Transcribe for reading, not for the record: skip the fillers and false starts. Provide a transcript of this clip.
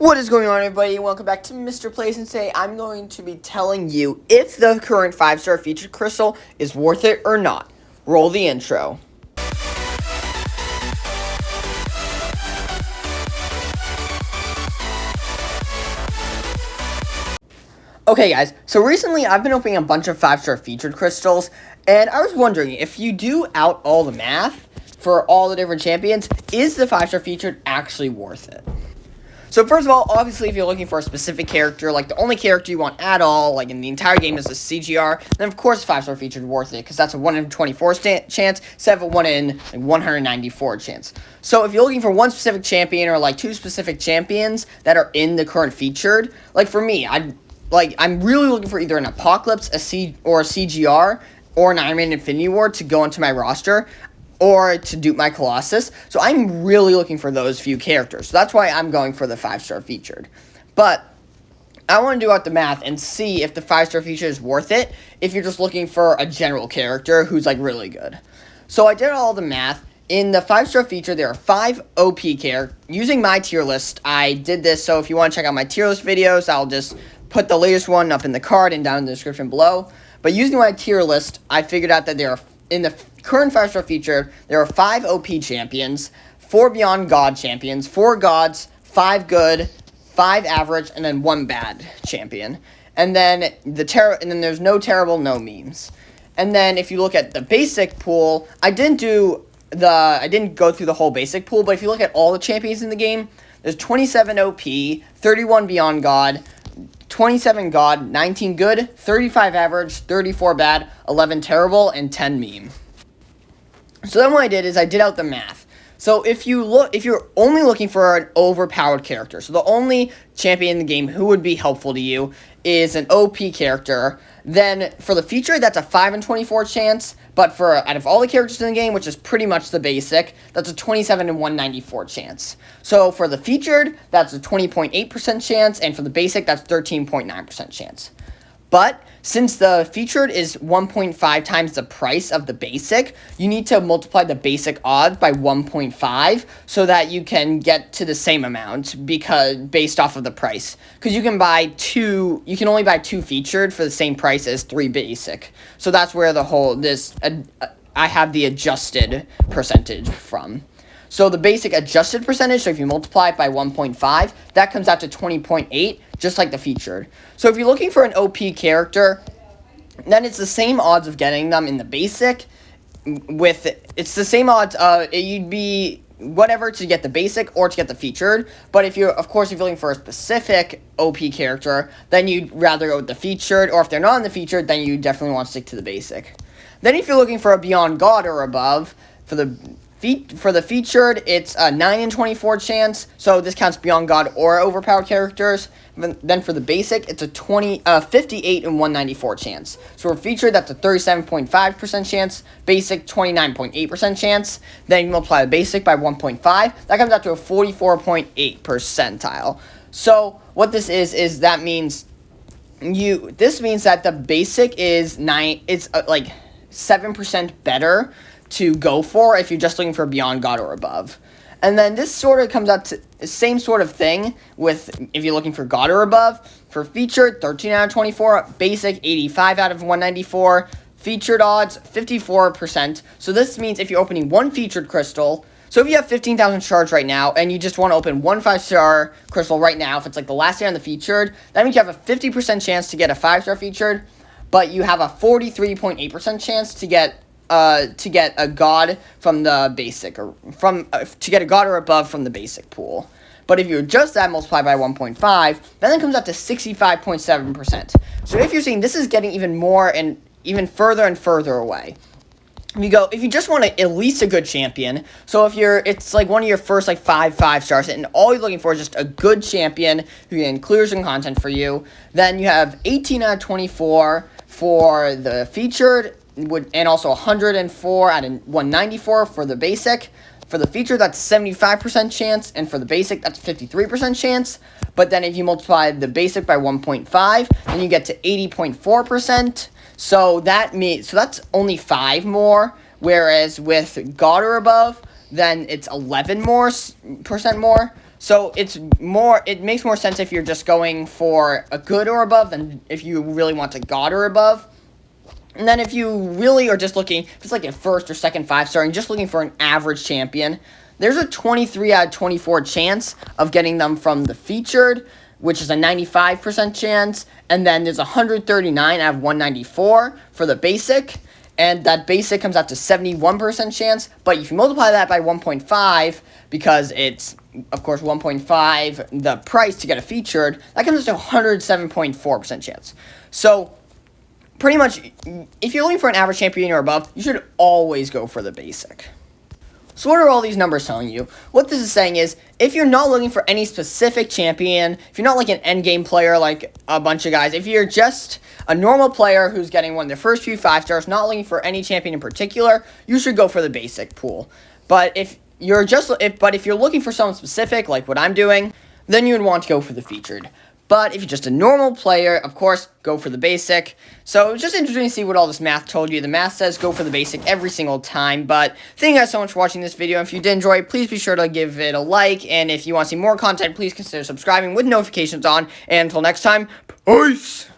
What is going on, everybody? Welcome back to Mr. Plays, and today I'm going to be telling you if the current 5-star featured crystal is worth it or not. Roll the intro. Okay, guys, so recently I've been opening a bunch of 5-star featured crystals, and I was wondering, if you do out all the math for all the different champions, is the 5-star featured actually worth it? So first of all, obviously, if you're looking for a specific character, like the only character you want at all, like in the entire game is a CGR, then of course 5-star featured worth it, because that's a 1 in 24 chance, instead of a 1 in 194 chance. So if you're looking for one specific champion, or like two specific champions that are in the current featured, like for me, I'm really looking for either an Apocalypse, a CGR, or an Iron Man Infinity Ward to go onto my roster, or to dupe my Colossus. So I'm really looking for those few characters. So that's why I'm going for the 5-star featured. But I want to do out the math and see if the 5-star feature is worth it if you're just looking for a general character who's like really good. So I did all the math. In the 5-star feature, there are 5 OP characters. Using my tier list, I did this. So if you want to check out my tier list videos, I'll just put the latest one up in the card and down in the description below. But using my tier list, I figured out that there are, in the current 5-star feature, there are 5 OP champions, 4 Beyond God champions, 4 gods, 5 good, 5 average, and then 1 bad champion. And then there's no terrible, no memes. And then if you look at the basic pool, I didn't go through the whole basic pool, but if you look at all the champions in the game, there's 27 OP, 31 Beyond God, 27 God, 19 good, 35 average, 34 bad, 11 terrible, and 10 meme. So then what I did is I did out the math. So if you're only looking for an overpowered character, so the only champion in the game who would be helpful to you is an OP character, then for the feature, that's a 5 in 24 chance, but for out of all the characters in the game, which is pretty much the basic, that's a 27 in 194 chance. So for the featured, that's a 20.8% chance, and for the basic, that's 13.9% chance. But since the featured is 1.5 times the price of the basic, you need to multiply the basic odds by 1.5 so that you can get to the same amount based off of the price. Because you can only buy 2 featured for the same price as 3 basic. So that's where I have the adjusted percentage from. So the basic adjusted percentage, so if you multiply it by 1.5, that comes out to 20.8, just like the featured. So if you're looking for an OP character, then it's the same odds of getting them in the basic. It's the same odds. You'd be whatever to get the basic or to get the featured. But if you're looking for a specific OP character, then you'd rather go with the featured. Or if they're not in the featured, then you definitely want to stick to the basic. Then if you're looking for a Beyond God or above, for the featured, it's a 9 in 24 chance, so this counts Beyond God or overpowered characters. Then for the basic, it's a 58 in 194 chance. So for featured, that's a 37.5% chance, basic 29.8% chance. Then you multiply the basic by 1.5, that comes out to a 44.8 percentile. So what this is that means this means that the basic is 7% better to go for if you're just looking for Beyond God or above. And then this sort of comes out to the same sort of thing with if you're looking for God or above. For featured, 13 out of 24, basic, 85 out of 194, featured odds, 54%. So this means if you're opening one featured crystal, so if you have 15,000 shards right now, and you just want to open one 5-star crystal right now, if it's like the last day on the featured, that means you have a 50% chance to get a 5-star featured, but you have a 43.8% chance to get a god from the basic, or to get a god or above from the basic pool. But if you adjust that, multiply by 1.5, then it comes out to 65.7%. So if you're seeing this is getting even more and even further and further away. If you just want at least a good champion, so it's like one of your first like 5 stars, and all you're looking for is just a good champion who can clear some content for you, then you have 18 out of 24 for the featured, and also 104 out of 194 for the basic. For the feature, that's 75% chance, and for the basic, that's 53% chance. But then if you multiply the basic by 1.5, then you get to 80.4%. So that's only 5 more, whereas with God or above, then it's 11% more. So it makes more sense if you're just going for a good or above than if you really want a god or above. And then if you really are just looking, if it's like a first or second 5-star and just looking for an average champion, there's a 23 out of 24 chance of getting them from the featured, which is a 95% chance, and then there's 139 out of 194 for the basic, and that basic comes out to 71% chance, but if you multiply that by 1.5, because it's, of course, 1.5, the price to get a featured, that comes to 107.4% chance. So, pretty much, if you're looking for an average champion or above, you should always go for the basic. So what are all these numbers telling you? What this is saying is, if you're not looking for any specific champion, if you're not like an endgame player like a bunch of guys, if you're just a normal player who's getting one of their first few 5-stars, not looking for any champion in particular, you should go for the basic pool. But if you're looking for someone specific, like what I'm doing, then you would want to go for the featured. But if you're just a normal player, of course, go for the basic. So it's just interesting to see what all this math told you. The math says go for the basic every single time. But thank you guys so much for watching this video. If you did enjoy it, please be sure to give it a like. And if you want to see more content, please consider subscribing with notifications on. And until next time, peace!